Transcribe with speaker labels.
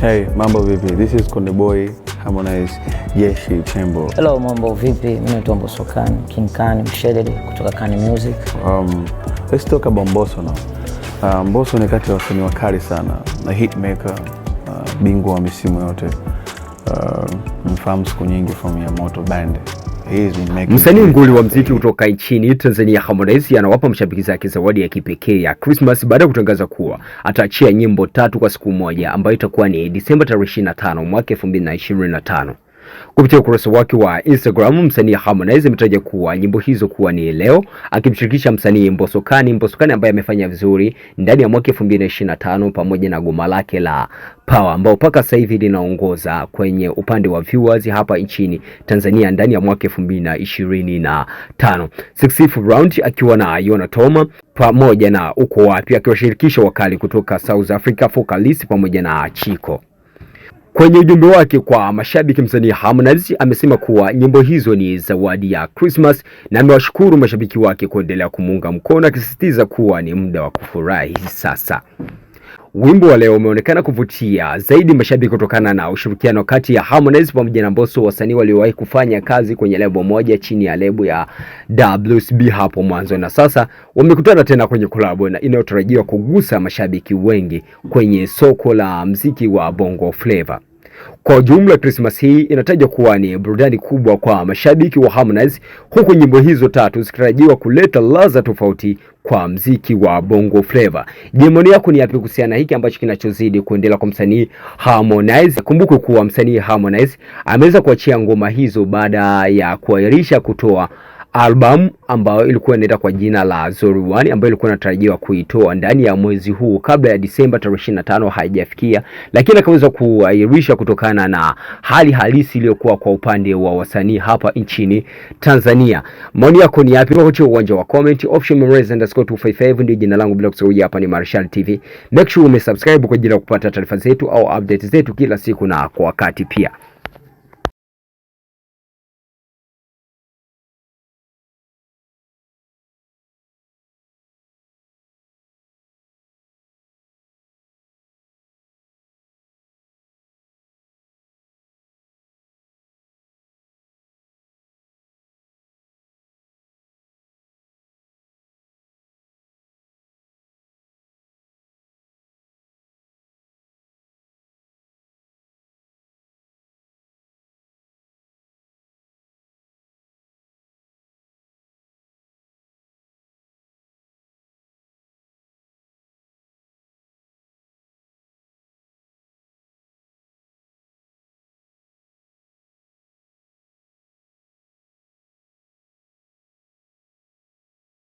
Speaker 1: Hey, mambo vipi? This is Konde Boy, Harmonize, Jeshi, Chembo.
Speaker 2: Hello, mambo vipi? Mimi naitwa Mbosso Khan, King Khan, Mshedede kutoka Khan Music.
Speaker 1: Let's talk about Mbosso now. Mbosso ni kati ya wasanii wakali sana, na hitmaker, bingwa wa misimu yote. Mfahamu siku nyingi from ya Moto Band.
Speaker 3: Msanii nguli wa mziki kutoka nchini Tanzania Harmonize anawapa mashabiki zake zawadi ya kipekee ya Christmas baada ya kutangaza kuwa ataachia nyimbo 3 kwa siku moja ambayo itakuwa ni Disemba 25 mwaka 2025. Kupitia ukurasa wake wa Instagram, msanii Harmonize ametaja kuwa nyimbo hizo kuwa ni leo, akimshirikisha msanii Mbosso Khan ambaye amefanya vizuri ndani ya mwaka 2025 pamoja na goma lake la Power ambao mpaka sasa hivi linaongoza kwenye upande wa viewers hapa nchini Tanzania ndani ya mwaka 2025. 6th round akiwa na Yona Toma pamoja na Uko Wapi akiwashirikisha wakali kutoka South Africa Focalist pamoja na Chiko. Kwenye ujumbe wake kwa mashabiki, msanii Harmonize amesema kuwa nyimbo hizo ni zawadi ya Christmas na amewashukuru mashabiki wake kuendelea kumuunga mkono, akisisitiza kuwa ni muda wa kufurahi sasa. Wimbo wa leo umeonekana kuvutia zaidi mashabiki kutokana na ushirikiano kati ya Harmonize pamoja na Mbosso, wasanii waliowahi kufanya kazi kwenye lebo moja chini ya lebo ya WCB hapo mwanzo, na sasa wamekutana tena kwenye collab na inayotarajiwa kugusa mashabiki wengi kwenye soko la muziki wa Bongo Flava. Kwa ujumla, Christmas hii inatajwa kuwa ni burudani kubwa kwa mashabiki wa Harmonize, huku nyimbo hizo 3 zikitarajiwa kuleta ladha tofauti kwa mziki wa Bongo Flava. Je, maoni yako ni yapi kuhusiana hiki ambacho kinachozidi kuendelea kwa msanii Harmonize? Kumbuka kuwa msanii Harmonize ameweza kuachia ngoma hizo baada ya kuahirisha kutoa album ambayo ilikuwa inaenda kwa jina la Zori One, ambayo ilikuwa inatarajiwa kuitoa ndani ya mwezi huu kabla ya Disemba 25 haijafikia, lakini akaweza kuahirisha kutokana na hali halisi iliyokuwa kwa upande wa wasanii hapa nchini Tanzania. Maoni yako ni yapi? Kwa uwanja wa comment option _255 ndio jina langu, bila kusahau hapa ni Marshall TV. Make sure umesubscribe kwa ajili ya kupata taarifa zetu au updates zetu kila siku na kwa wakati pia.